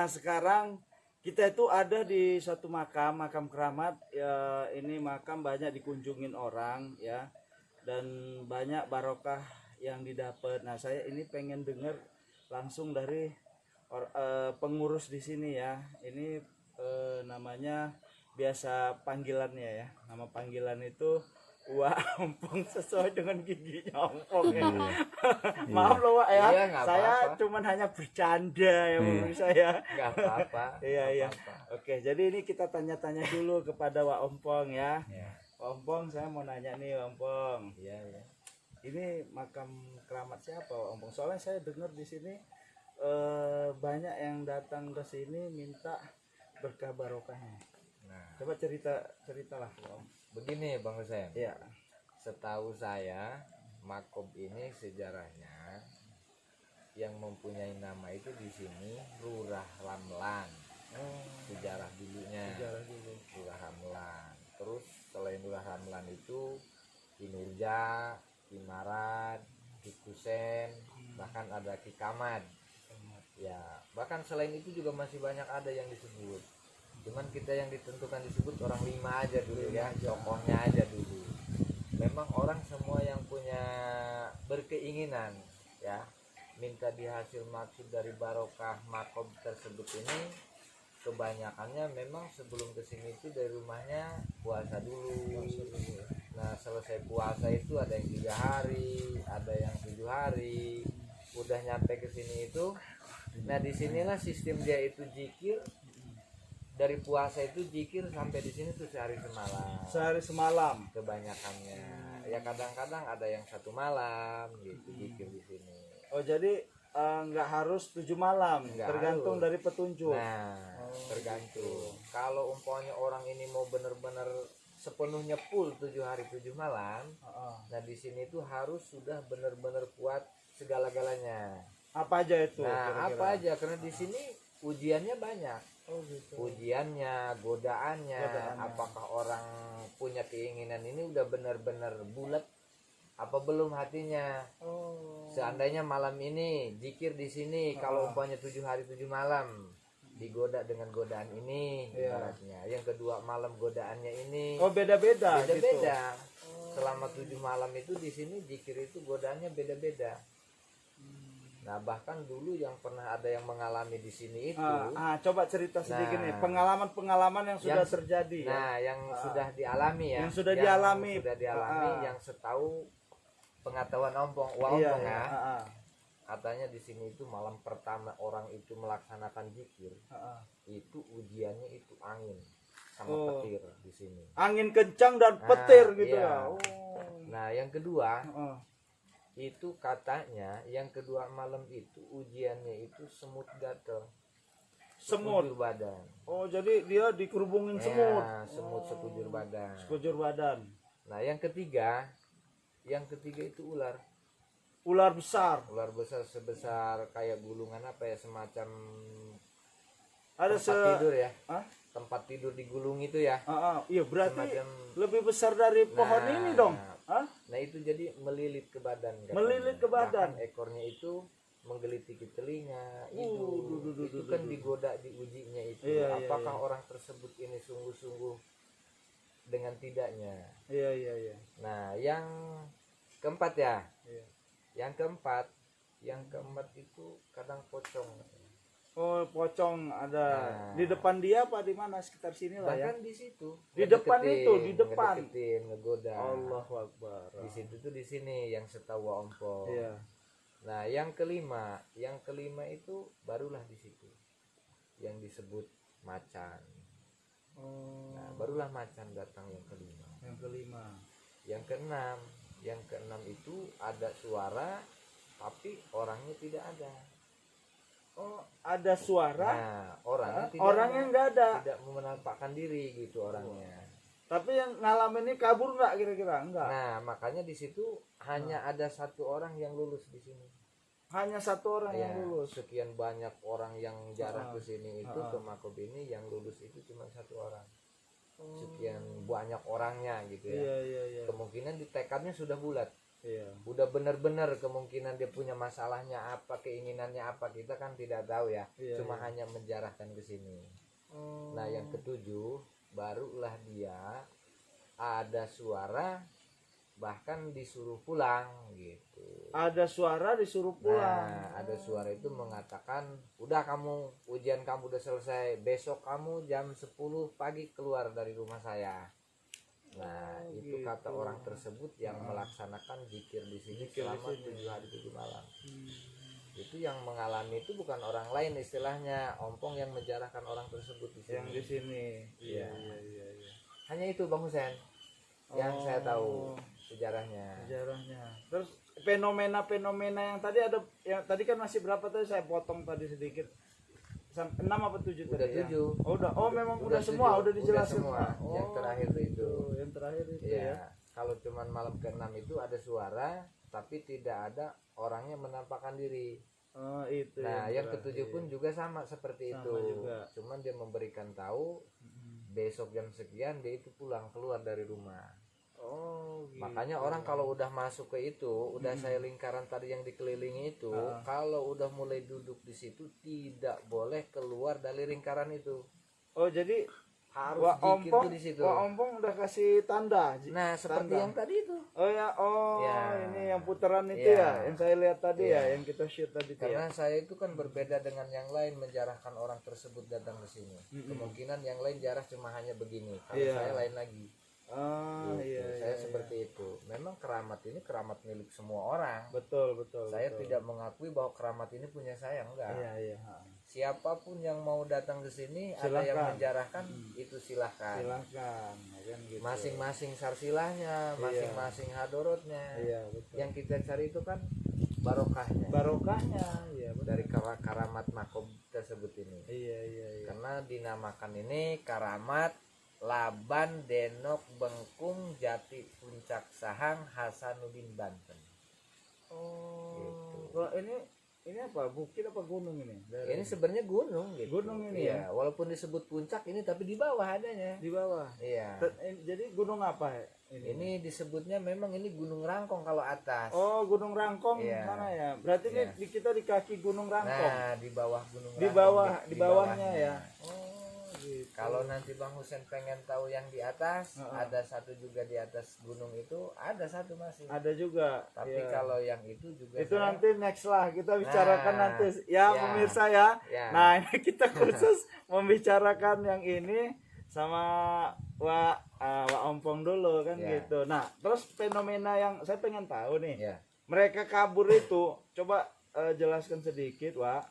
Nah sekarang kita itu ada di suatu makam keramat ya, ini makam banyak dikunjungin orang ya, dan banyak barokah yang didapat. Nah saya ini pengen dengar langsung dari pengurus di sini ya. Ini namanya biasa panggilannya ya, nama panggilan itu Wak Ompong, sesuai dengan giginya Ompong ya. Maaf loh Wak ya, Iya, nggak saya apa-apa. cuman hanya bercanda ya menurut saya. Nggak apa-apa. Iya nggak iya. apa-apa. Oke, jadi ini kita tanya-tanya dulu kepada Wak Ompong ya. Ya. Wak Ompong, saya mau nanya nih Wak Ompong. Iya, iya. Ini makam keramat siapa Wak Ompong? Soalnya saya dengar di sini banyak yang datang ke sini minta berkah barokahnya. Nah, Coba ceritalah Wak Ompong. begini Bang Hussein. Iya. Setahu saya, makom ini sejarahnya yang mempunyai nama itu di sini Lurah Ramlan. Oh, Sejarah dulunya. sejarah dulu. Lurah Ramlan. Terus selain Lurah Ramlan itu Ki Nurja, Ki Marad, Ki Kusen, bahkan ada Ki Kamad. Ya, bahkan selain itu juga masih banyak ada yang disebut. Cuman kita yang ditentukan disebut orang 5 aja dulu ya, tokohnya aja dulu. Memang orang semua yang punya berkeinginan ya minta dihasil maksud dari barokah makom tersebut ini, kebanyakannya memang sebelum kesini itu dari rumahnya puasa dulu. Nah selesai puasa itu ada yang 3 hari, ada yang 7 hari, udah nyampe ke sini itu. Nah disinilah sistem dia itu zikir, dari puasa itu zikir sampai di sini tuh sehari semalam. Sehari semalam. Kebanyakannya ya, kadang-kadang ada yang 1 malam gitu zikir di sini. Oh jadi nggak harus 7 malam, Nggak tergantung harus. dari petunjuk. Nah tergantung. Kalau umpamanya orang ini mau benar-benar sepenuhnya full 7 hari 7 malam, Heeh. nah di sini tuh harus sudah benar-benar kuat segala-galanya. Apa aja itu? Nah kira-kira? apa aja, karena di sini ujiannya banyak. Oh gitu. Ujiannya, godaannya, Godaannya. apakah orang punya keinginan ini udah benar-benar bulat apa belum hatinya. Oh. Seandainya malam ini zikir di sini, kalau umpamanya 7 hari 7 malam digoda dengan godaan ini, Iya. ibaratnya. Yang kedua malam godaannya ini Oh beda-beda. beda-beda. Gitu. Selama 7 malam itu di sini zikir itu godaannya beda-beda. Nah bahkan dulu yang pernah ada yang mengalami di sini itu, Coba cerita sedikit Nah. nih pengalaman-pengalaman yang sudah Yang- terjadi ya. nah yang sudah dialami ya, Yang sudah dialami. sudah dialami, yang setahu pengetahuan Ompong, Wak Iya, Ompong iya. ya, katanya di sini itu malam pertama orang itu melaksanakan zikir, itu ujiannya itu angin sama Oh. petir di sini. Angin kencang dan Nah, petir gitu iya. ya. Oh. Nah yang kedua Heeh. itu katanya yang kedua malam itu ujiannya itu semut gatel, Semut. sekujur badan. Oh jadi dia dikerubungin semut. Ya, semut sekujur badan. Sekujur badan. Nah yang ketiga itu ular. Ular besar. Ular besar sebesar kayak gulungan apa ya, semacam Ada tempat tidur ya, Hah? tempat tidur di gulung itu ya. Iya berarti Semacam, lebih besar dari pohon Nah. ini dong. Hah? nah itu jadi melilit ke badan katanya. Melilit ke badan. Bahkan ekornya itu menggelitiki telinga, duh, hidung. duh, Itu duh, kan duh. digoda diujinya itu. Iya, iya, Apakah iya. orang tersebut ini sungguh-sungguh dengan tidaknya. Iya iya iya. Nah yang keempat ya, Iya. yang keempat itu kadang pocong. Oh pocong ada Nah. di depan dia apa di mana, sekitar sini lah ya. Bahkan di situ Di depan ngedeketin, itu, di depan. ngedeketin, ngegoda. Allahu Akbar. Di situ tuh di sini yang setahu Ompong. Iya. Nah yang kelima itu barulah di situ yang disebut macan. Oh. Nah barulah macan datang yang kelima. Yang kelima. Yang keenam itu ada suara tapi orangnya tidak ada. Oh ada suara. Nah orangnya tidak Orangnya ada. nggak ada. Tidak menampakkan diri gitu orangnya. Tapi yang ngalamin ini kabur nggak kira-kira? Enggak. Nah makanya di situ hanya ada 1 orang yang lulus di sini. Hanya 1 orang Ya, yang lulus. sekian banyak orang yang jarah ke sini itu, Ah. ke makom ini yang lulus itu cuma 1 orang. Oh. Sekian banyak orangnya gitu ya. Iya iya iya. Kemungkinan di tekadnya sudah bulat. Iya. Udah benar-benar kemungkinan dia punya masalahnya apa, keinginannya apa, kita kan tidak tahu ya. Iya, Cuma iya. hanya menjarahkan ke sini. Oh. Nah, yang ketujuh barulah dia ada suara bahkan disuruh pulang gitu. Ada suara disuruh pulang. Nah, ada suara itu mengatakan, udah kamu, ujian kamu udah selesai, besok kamu jam 10 pagi keluar dari rumah saya. Nah, Oh, itu gitu. kata orang tersebut yang melaksanakan zikir di sini Zikir di selama sini. 7 hari 7 malam. Itu yang mengalami itu bukan orang lain, istilahnya ompong yang menjarahkan orang tersebut di sini. Yang di sini. Iya. Iya. Hanya itu Bang Husen yang saya tahu sejarahnya. Sejarahnya. Terus fenomena-fenomena yang tadi ada, yang tadi kan masih berapa tadi, saya potong tadi sedikit. 6 apa 7 Udah tadi 7. ya? Oh, oh memang udah semua, 7. udah dijelaskan semua. Pak. Yang terakhir itu. Yang terakhir itu Iya. ya. Kalau cuman malam ke-6 itu ada suara tapi tidak ada orangnya menampakkan diri. Oh, itu. Nah, yang terakhir. ketujuh pun juga sama seperti Sama itu. juga. Cuman dia memberikan tahu besok jam sekian dia itu pulang keluar dari rumah. Oh, gitu. Makanya orang kalau udah masuk ke itu, udah saya lingkaran tadi yang dikelilingi itu, kalau udah mulai duduk di situ tidak boleh keluar dari lingkaran itu. Oh, jadi Harus Wah zikir Ompong, tuh di situ. Wah Ompong udah kasih tanda. Nah, seperti Tanda. yang tadi itu. Oh ya, oh Ya. ini yang putaran itu Ya. ya, yang saya lihat tadi Ya. ya, yang kita shoot tadi itu Karena ya. saya itu kan berbeda dengan yang lain menjarahkan orang tersebut datang ke sini. Kemungkinan yang lain jarah cuma hanya begini. Kalau Iya. saya lain lagi. Ah, Gitu. iya, Saya iya, seperti itu. Memang keramat ini keramat milik semua orang. betul, betul. Saya betul. tidak mengakui bahwa keramat ini punya saya, enggak. Iya, iya. Siapapun yang mau datang ke sini, ada Silahkan. yang menjarahkan, itu silahkan. Silakan, ya kan gitu. Masing-masing sarsilahnya, masing-masing hadorotnya. Iya, betul. Yang kita cari itu kan barokahnya. Barokahnya, iya betul. Dari karamat makom tersebut ini. Iya, iya, iya. Karena dinamakan ini karamat Laban Denok Bengkung Jati Puncak Sahang Hasanuddin Banten. Oh, Gitu. wah, ini apa? Bukit apa gunung ini? Ini sebenarnya gunung gitu. Gunung ini Iya, walaupun disebut puncak ini tapi di bawah adanya. di bawah. Iya. Jadi gunung apa ini? Ini disebutnya memang ini Gunung Rangkong kalau atas. Oh, Gunung Rangkong Iya. mana ya? Berarti Iya. ini kita di kaki Gunung Rangkong. Nah, di bawah Gunung Di Rangkong. bawah, di bawahnya ya. Oh, gitu. Kalau nanti Bang Husen pengen tahu yang di atas, ada satu juga di atas gunung itu, ada satu masih. Ada juga. Tapi ya. kalau yang itu juga itu saya- nanti next lah kita bicarakan Nah, nanti ya, ya. pemirsa ya. Ya. Nah, ini kita khusus membicarakan yang ini sama Wak Ompong dulu kan Ya. gitu. Nah, terus fenomena yang saya pengen tahu nih. Ya. Mereka kabur itu coba jelaskan sedikit, Wak.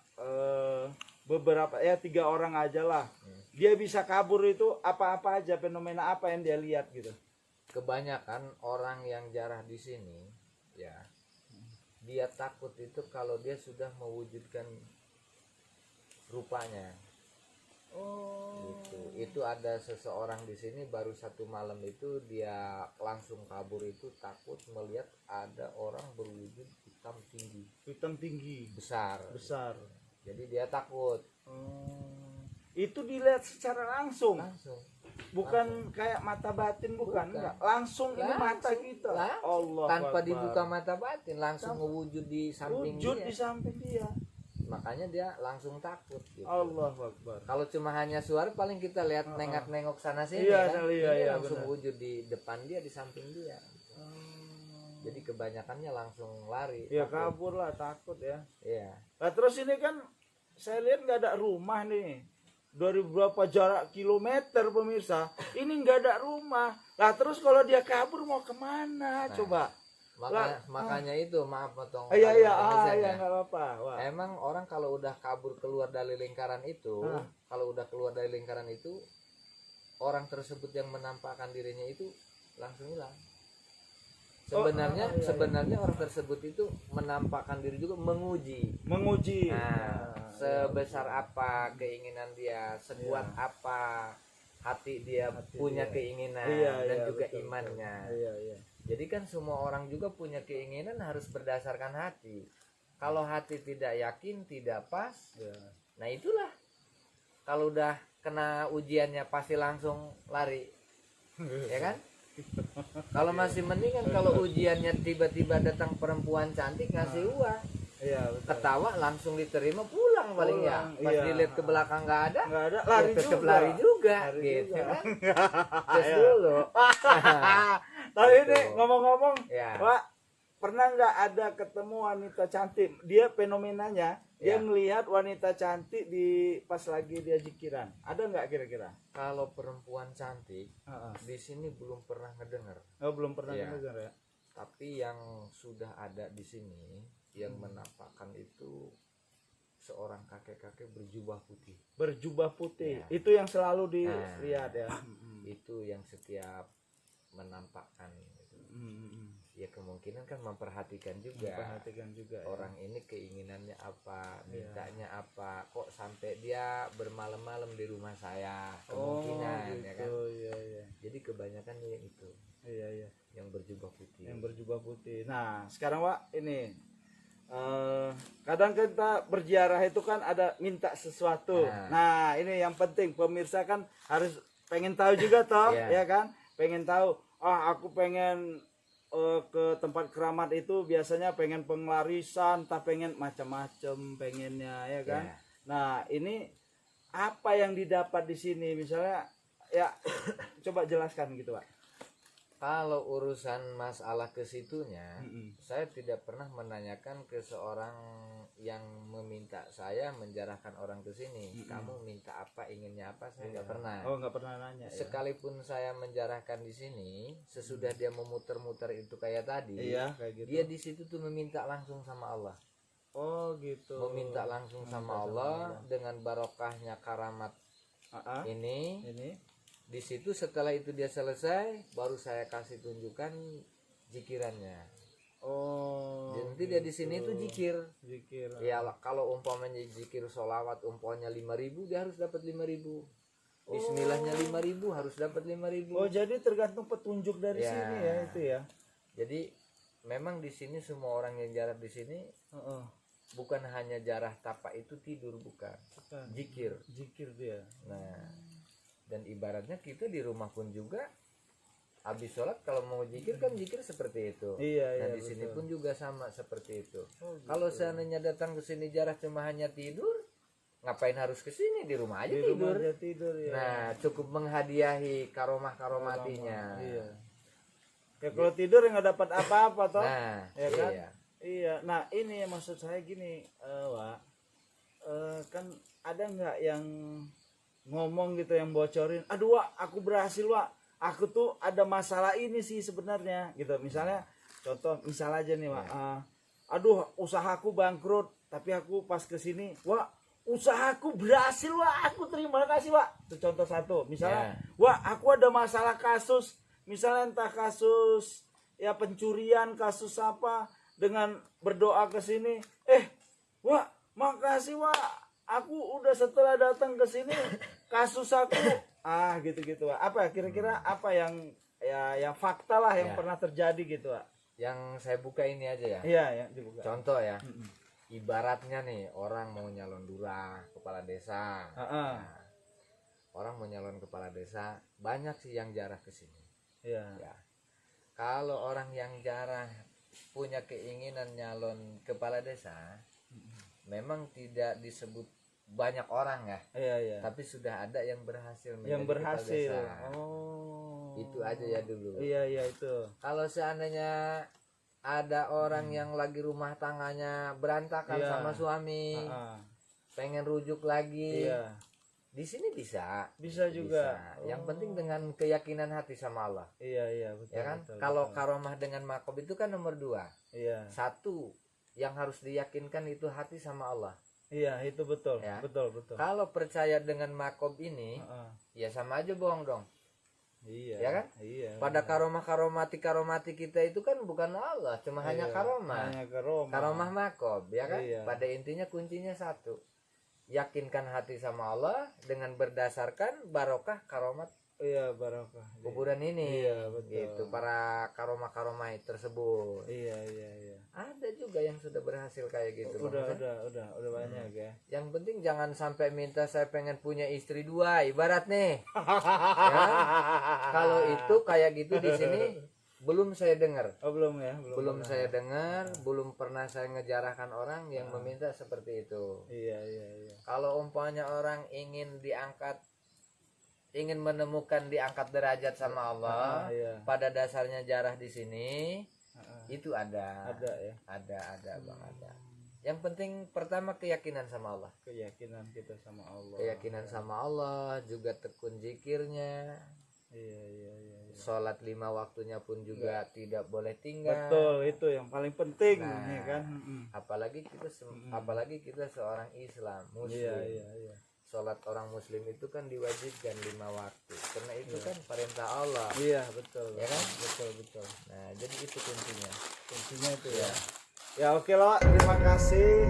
Beberapa ya 3 orang aja lah. Dia bisa kabur itu apa-apa aja, fenomena apa yang dia lihat gitu. Kebanyakan orang yang jarah di sini, ya, dia takut itu kalau dia sudah mewujudkan rupanya. Oh. Gitu. Itu ada seseorang di sini baru 1 malam itu dia langsung kabur itu takut melihat ada orang berwujud hitam tinggi Hitam tinggi, besar. besar. Jadi dia takut Itu dilihat secara langsung, langsung. bukan kayak mata batin, bukan. Bukan. Enggak. Langsung ini mata kita. Langsung. Allah Tanpa Akbar. dibuka mata batin langsung mewujud di samping Wujud dia. di samping dia. Makanya dia langsung takut gitu. Allah Akbar. Kalau cuma hanya suara paling kita lihat nengok sana sini Iya, kan. iya, Ini iya, langsung benar. wujud di depan dia, di samping dia. Jadi kebanyakannya langsung lari. Ya takut. kabur lah, takut ya. Iya. Nah, terus ini kan saya lihat nggak ada rumah nih. Dari berapa jarak kilometer pemirsa, ini nggak ada rumah. Lah terus kalau dia kabur mau kemana? Coba. Makanya itu maaf potong. Iya iya, kalimat iya ya. nggak apa-apa. Wah. Emang orang kalau udah kabur keluar dari lingkaran itu, kalau udah keluar dari lingkaran itu, orang tersebut yang menampakkan dirinya itu langsung hilang. Sebenarnya orang tersebut itu menampakkan diri juga menguji. Menguji. Nah, sebesar apa keinginan dia, sekuat apa hati dia punya keinginan dan juga betul, imannya. betul. Iya iya. Jadi kan semua orang juga punya keinginan harus berdasarkan hati. Kalau hati tidak yakin, tidak pas, Ya. nah itulah. Kalau udah kena ujiannya pasti langsung lari. Ya kan? Kalau masih mending kan kalau ujiannya tiba-tiba datang perempuan cantik ngasih uang, Iya, betul. ketawa langsung diterima pulang paling ya. Pulang, Pas iya. dilihat ke belakang nggak ada, Nggak ada, ya lari tetap juga. lari juga, Lari gitu juga. kan. Terus Iya. dulu, Tapi ini Gitu. ngomong-ngomong, ya. Pak, pernah nggak ada ketemu wanita cantik? Dia fenomenanya, dia Ya. ngelihat wanita cantik di pas lagi dia zikiran. Ada nggak kira-kira? Kalau perempuan cantik Heeh. di sini belum pernah ngedenger, Oh, belum pernah Iya. dengar ya? tapi yang sudah ada di sini yang menampakkan itu seorang kakek-kakek berjubah putih. Berjubah putih. Ya. Itu yang selalu Nah. dilihat ya. Itu yang setiap menampakkan gitu. Ya kemungkinan kan memperhatikan juga Perhatikan juga ya. orang ini keinginannya apa, Iya. mintanya apa, kok sampai dia bermalam-malam di rumah saya, Oh, kemungkinan gitu. ya kan. Iya, iya. Jadi kebanyakan yang itu Iya, iya. yang berjubah putih. Yang berjubah putih. Nah, sekarang Wak, ini kadang kita berziarah itu kan ada minta sesuatu. Nah. Nah, ini yang penting pemirsa kan harus pengen tahu juga toh, Iya. ya kan? Pengen tahu. Aku pengen ke tempat keramat itu biasanya pengen penglarisan, tak pengen macam-macam pengennya, ya kan? Ya. Nah, ini apa yang didapat di sini? Misalnya, ya coba jelaskan gitu, Pak. Kalau urusan masalah ke situnya, Mm-mm. saya tidak pernah menanyakan ke seorang yang meminta saya menjarahkan orang ke sini. Kamu minta apa, inginnya apa, saya nggak pernah. Oh, nggak pernah nanya ya? Sekalipun saya menjarahkan di sini, sesudah dia memutar-mutar itu kayak tadi, Iya, kayak gitu. dia di situ tuh meminta langsung sama Allah. Oh, gitu. Meminta langsung sama Allah dengan barokahnya karamat Ah, ini. ini. Di situ setelah itu dia selesai, baru saya kasih tunjukkan zikirannya. Oh. Nanti dia di sini itu zikir. Zikir. Ya kalau umpamanya zikir sholawat umpamanya 5.000, dia harus dapat 5.000. Bismillahnya 5.000 harus dapat 5.000. Oh, jadi tergantung petunjuk dari Ya. sini ya itu ya. Jadi memang di sini semua orang yang jarah di sini Heeh. bukan hanya jarah tapak itu tidur, bukan. Bukan. Zikir. Zikir dia. Nah, dan ibaratnya kita di rumah pun juga habis sholat kalau mau zikir kan zikir seperti itu. Iya, Nah iya. di sini betul. pun juga sama seperti itu. Oh, gitu. Kalau seandainya datang ke sini jarah cuma hanya tidur, ngapain harus ke sini, di rumah aja di tidur. rumah aja tidur ya. Nah cukup menghadiahi karomah-karomatinya. Iya. Ya kalau tidur ya nggak dapat apa-apa toh. Nah Ya kan? iya. Iya. Nah, ini yang maksud saya gini, Wak. Kan ada nggak yang ngomong gitu yang bocorin, aduh Wak, aku berhasil Wak, aku tuh ada masalah ini sih sebenarnya gitu. Misalnya contoh misal aja nih Wak, aduh usahaku bangkrut tapi aku pas kesini Wak usahaku berhasil Wak, aku terima kasih Wak. Itu contoh satu. Misalnya Wak aku ada masalah kasus, misalnya entah kasus ya pencurian, kasus apa, dengan berdoa ke sini, Wak makasih Wak, aku udah setelah datang ke sini kasus aku gitu-gitu Wak. Apa kira-kira apa yang ya fakta lah yang Ya. pernah terjadi gitu Wak. Yang saya buka ini aja ya. Iya ya dibuka. Contoh ya. Ibaratnya nih orang mau nyalon lurah, kepala desa. Heeh. Nah, orang mau nyalon kepala desa banyak sih yang jarah ke sini. Iya. Ya. Kalau orang yang jarah punya keinginan nyalon kepala desa, memang tidak disebut banyak orang ya, Iya iya. tapi sudah ada yang berhasil menjadi Yang kepala berhasil. desa. Oh. Itu aja ya dulu. Iya iya itu. Kalau seandainya ada orang yang lagi rumah tangganya berantakan Iya. sama suami, Heeh. pengen rujuk lagi, Iya. di sini bisa. Bisa juga. Bisa. Yang penting dengan keyakinan hati sama Allah, Iya iya betul. ya kan? betul, Kalau betul. karomah dengan makob itu kan nomor 2. Iya. Satu yang harus diyakinkan itu hati sama Allah. Iya itu betul. Ya. Betul betul. Kalau percaya dengan makob ini, Heeh. ya sama aja bohong dong. Iya. Ya kan? Iya. Pada karomah-karomati kita itu kan bukan Allah, cuma hanya Iya, karomah. Hanya karomah. Karomah makob, ya kan? Iya. Pada intinya kuncinya satu. Yakinkan hati sama Allah dengan berdasarkan barokah karomat Iya, barokah. kuburan ini. Iya, betul. Gitu, para karomah-karomah tersebut. Iya, iya, iya. Ada juga yang sudah berhasil kayak gitu. Bang Hasan. Udah banyak ya. Yang penting jangan sampai minta saya pengen punya istri 2, ibarat nih. Ya. Kalau itu kayak gitu di sini belum saya dengar. Oh, belum ya, Belum pernah. saya dengar, belum pernah saya ngejarahkan orang yang meminta seperti itu. Iya, iya, iya. Kalau umpamanya orang ingin diangkat, ingin menemukan diangkat derajat sama Allah, Iya. pada dasarnya jarah di sini itu Ada ya ada Bang, ada. Yang penting pertama keyakinan sama Allah. keyakinan kita sama Allah. Keyakinan sama Allah, juga tekun zikirnya. Iya, iya, iya. Sholat 5 waktunya pun juga tidak boleh tinggal. Betul, itu yang paling penting Nah, ya kan. Mm-mm. Apalagi kita seorang Islam Muslim. Iya, iya, iya. Sholat orang Muslim itu kan diwajibkan 5 waktu. Karena itu kan perintah Allah. Iya, betul. Ya kan? Betul. Nah, jadi itu kuncinya. Kuncinya itu ya. Ya, oke lah, terima kasih.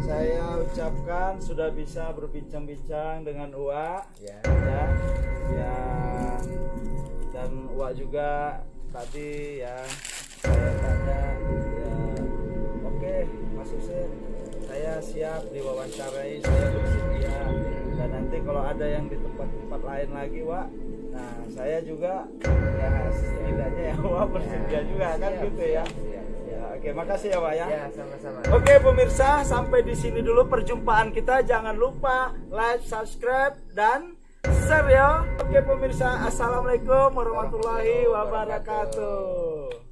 Saya ucapkan sudah bisa berbincang-bincang dengan Uwa. Ya. Ya, dan Uwa juga tadi ya saya tanya ya, oke Mas Husin, saya siap diwawancarai, saya bersedia, dan nanti kalau ada yang di tempat-tempat lain lagi Wak, nah saya juga ya setidaknya ya Wak bersedia juga kan Siap, gitu ya. siap. Ya, oke, makasih ya Wak ya. Ya, sama-sama. Oke pemirsa, sampai di sini dulu perjumpaan kita. Jangan lupa like, subscribe, dan share ya. Oke pemirsa, assalamualaikum warahmatullahi wabarakatuh.